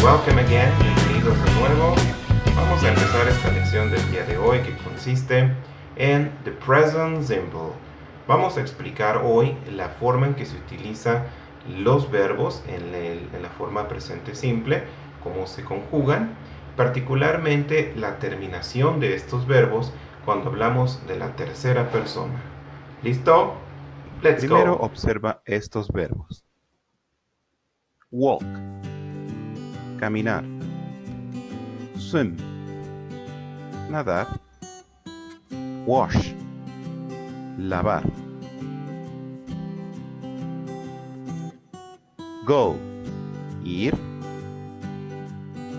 Welcome again, bienvenidos de nuevo. Vamos a empezar esta lección del día de hoy que consiste en the present simple. Vamos a explicar hoy la forma en que se utilizan los verbos en la forma presente simple, cómo se conjugan, particularmente la terminación de estos verbos cuando hablamos de la tercera persona. ¿Listo? Let's Primero go. observa estos verbos. Walk, caminar. Swim, nadar. Wash, lavar. Go, ir.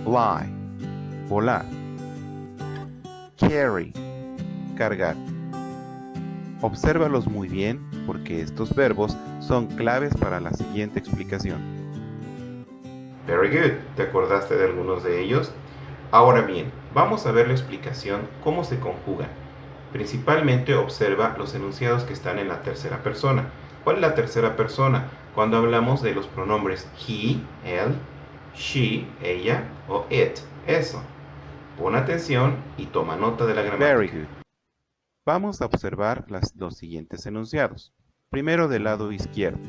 Fly, volar. Carry, cargar. Obsérvalos muy bien porque estos verbos son claves para la siguiente explicación. Very good. ¿Te acordaste de algunos de ellos? Ahora bien, vamos a ver la explicación cómo se conjugan. Principalmente observa los enunciados que están en la tercera persona. ¿Cuál es la tercera persona? Cuando hablamos de los pronombres he, él, she, ella o it, eso. Pon atención y toma nota de la gramática. Very good. Vamos a observar los siguientes enunciados. Primero del lado izquierdo.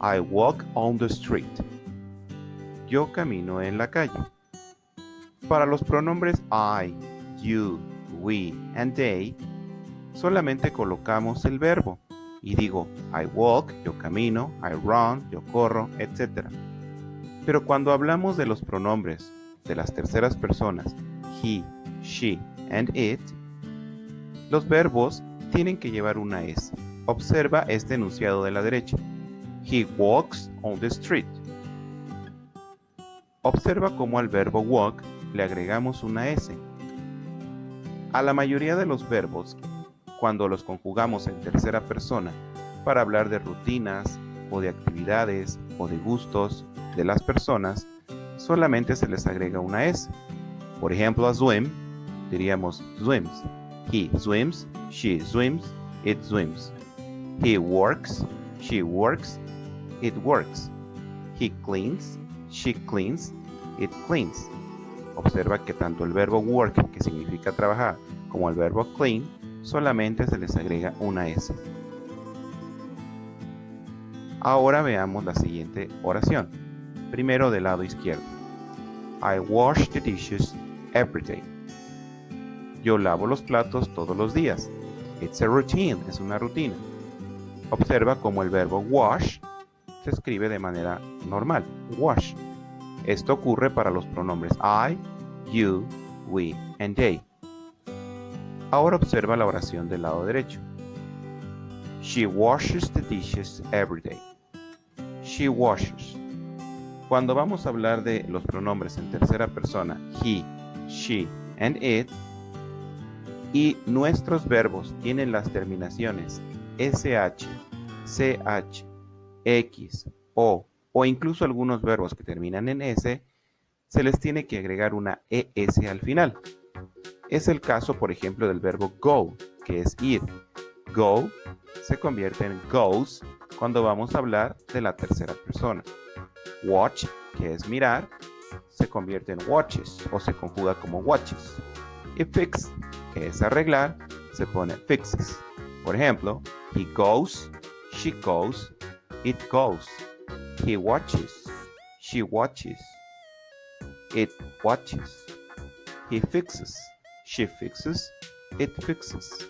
I walk on the street. Yo camino en la calle. Para los pronombres I, you, we and they, solamente colocamos el verbo y digo I walk, yo camino, I run, yo corro, etc. Pero cuando hablamos de los pronombres de las terceras personas, he, she and it, los verbos tienen que llevar una S. Observa este enunciado de la derecha. He walks on the street. Observa cómo al verbo walk le agregamos una S. A la mayoría de los verbos, cuando los conjugamos en tercera persona para hablar de rutinas o de actividades o de gustos de las personas, solamente se les agrega una S. Por ejemplo, a swim, diríamos swims. He swims, she swims, it swims. He works, she works, it works. He cleans, she cleans, it cleans. Observa que tanto el verbo work, que significa trabajar, como el verbo clean, solamente se les agrega una S. Ahora veamos la siguiente oración. Primero del lado izquierdo. I wash the dishes every day. Yo lavo los platos todos los días. It's a routine, es una rutina. Observa cómo el verbo wash se escribe de manera normal, wash. Esto ocurre para los pronombres I, you, we and they. Ahora observa la oración del lado derecho. She washes the dishes every day. She washes. Cuando vamos a hablar de los pronombres en tercera persona, he, she and it, y nuestros verbos tienen las terminaciones SH, CH, X, O incluso algunos verbos que terminan en S, se les tiene que agregar una ES al final. Es el caso, por ejemplo, del verbo go, que es ir. Go se convierte en goes cuando vamos a hablar de la tercera persona. Watch, que es mirar, se convierte en watches o se conjuga como watches. Y fix, que es arreglar, se pone fixes. Por ejemplo, he goes, she goes, it goes. He watches, she watches, it watches. He fixes, she fixes, it fixes.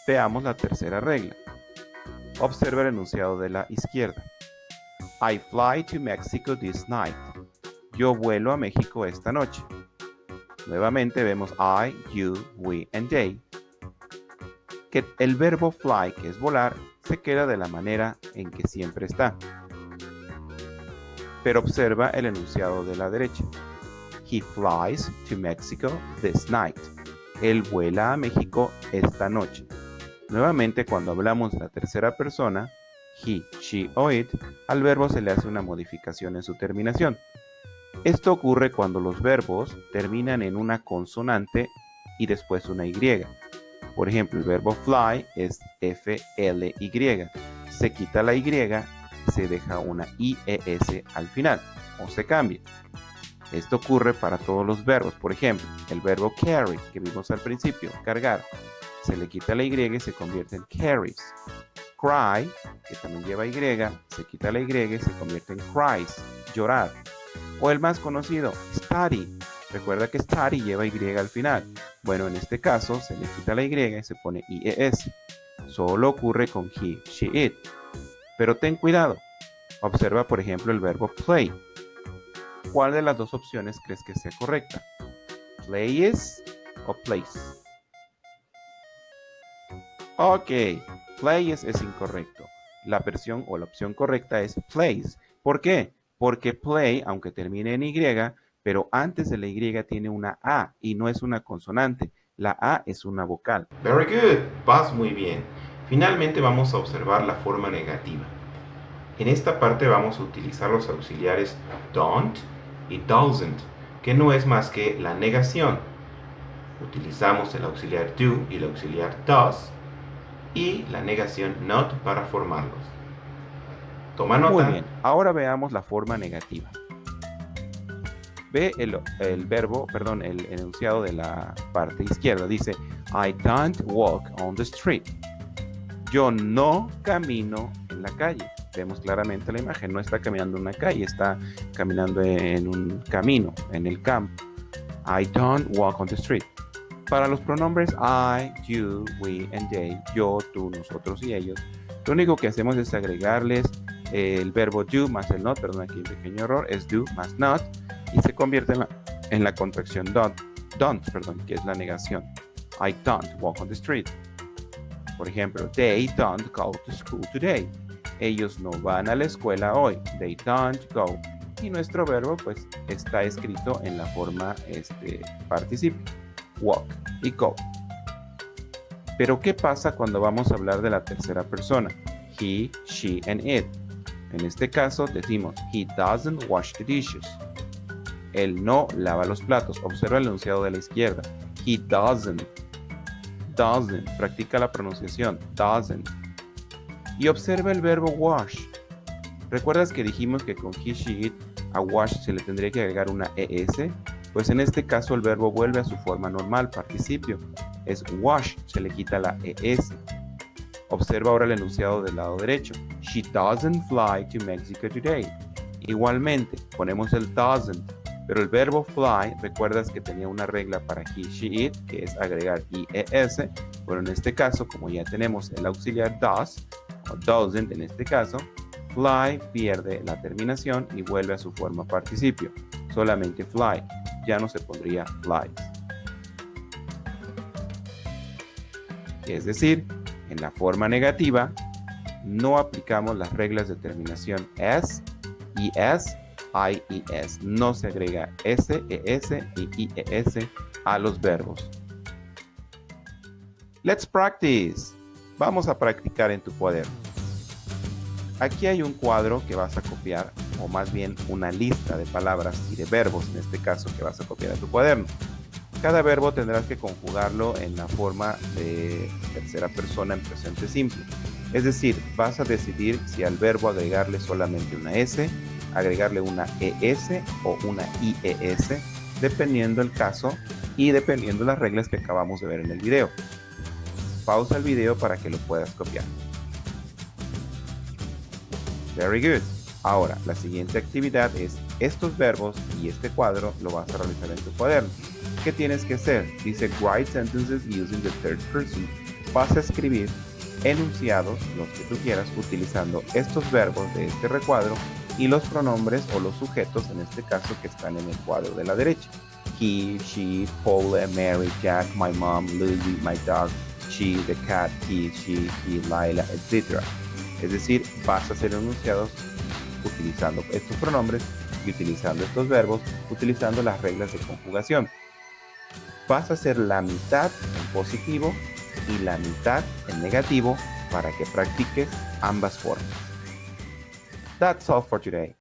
Veamos la tercera regla. Observa el enunciado de la izquierda. I fly to Mexico this night. Yo vuelo a México esta noche. Nuevamente vemos I, you, we and they. Que el verbo fly, que es volar, se queda de la manera en que siempre está. Pero observa el enunciado de la derecha. He flies to Mexico this night. Él vuela a México esta noche. Nuevamente, cuando hablamos de la tercera persona, he, she o it, al verbo se le hace una modificación en su terminación. Esto ocurre cuando los verbos terminan en una consonante y después una Y. Por ejemplo, el verbo fly es F-L-Y. Se quita la Y se deja una IES al final o se cambia. Esto ocurre para todos los verbos. Por ejemplo, el verbo carry, que vimos al principio, cargar, se le quita la Y y se convierte en carries. Cry, que también lleva Y, se quita la Y y se convierte en cries, llorar. O el más conocido, study. Recuerda que study lleva Y al final. Bueno, en este caso se le quita la Y y se pone IES. Solo ocurre con he, she, it. Pero ten cuidado. Observa, por ejemplo, el verbo play. ¿Cuál de las dos opciones crees que sea correcta? ¿Plays o plays? Ok, plays es incorrecto. La versión o la opción correcta es plays. ¿Por qué? Porque play, aunque termine en Y, pero antes de la Y tiene una A y no es una consonante. La A es una vocal. Very good, vas muy bien. Finalmente vamos a observar la forma negativa. En esta parte vamos a utilizar los auxiliares don't y doesn't, que no es más que la negación. Utilizamos el auxiliar do y el auxiliar does y la negación not para formarlos. Toma nota. Muy bien, ahora veamos la forma negativa. Ve el enunciado de la parte izquierda. Dice, I don't walk on the street. Yo no camino en la calle. Vemos claramente la imagen. No está caminando en una calle, está caminando en un camino, en el campo. I don't walk on the street. Para los pronombres I, you, we, and they, yo, tú, nosotros y ellos, lo único que hacemos es agregarles el verbo do más el not, perdón, aquí un pequeño error, es do más not, y se convierte en la contracción don't, que es la negación. I don't walk on the street. Por ejemplo, they don't go to school today. Ellos no van a la escuela hoy. They don't go. Y nuestro verbo pues está escrito en la forma participio. Walk y go. Pero ¿qué pasa cuando vamos a hablar de la tercera persona? He, she, and it. En este caso decimos, he doesn't wash the dishes. Él no lava los platos. Observa el enunciado de la izquierda. He doesn't. Doesn't. Practica la pronunciación. Doesn't. Y observa el verbo wash. ¿Recuerdas que dijimos que con he, she, it a wash se le tendría que agregar una ES? Pues en este caso el verbo vuelve a su forma normal, participio. Es wash, se le quita la ES. Observa ahora el enunciado del lado derecho. She doesn't fly to Mexico today. Igualmente, ponemos el doesn't, pero el verbo fly, recuerdas que tenía una regla para he, she, it, que es agregar IES. Bueno, en este caso, como ya tenemos el auxiliar does, o doesn't en este caso, fly pierde la terminación y vuelve a su forma participio. Solamente fly, ya no se pondría flies. Es decir, en la forma negativa, no aplicamos las reglas de terminación s, es, ies. No se agrega s, es y ies a los verbos. Let's practice. Vamos a practicar en tu cuaderno. Aquí hay un cuadro que vas a copiar, o más bien una lista de palabras y de verbos, en este caso, que vas a copiar a tu cuaderno. Cada verbo tendrás que conjugarlo en la forma de tercera persona en presente simple. Es decir, vas a decidir si al verbo agregarle solamente una S, agregarle una ES o una IES, dependiendo el caso y dependiendo las reglas que acabamos de ver en el video. Pausa el video para que lo puedas copiar. Very good. Ahora, la siguiente actividad es estos verbos y este cuadro lo vas a realizar en tu cuaderno. ¿Qué tienes que hacer? Dice write sentences using the third person. Vas a escribir enunciados, los que tú quieras, utilizando estos verbos de este recuadro y los pronombres o los sujetos, en este caso, que están en el cuadro de la derecha. He, she, Paul, Mary, Jack, my mom, Lucy, my dog, she, the cat, he, she, Lila, etc. Es decir, vas a hacer enunciados utilizando estos pronombres y utilizando estos verbos, utilizando las reglas de conjugación. Vas a hacer la mitad en positivo y la mitad en negativo para que practiques ambas formas. That's all for today.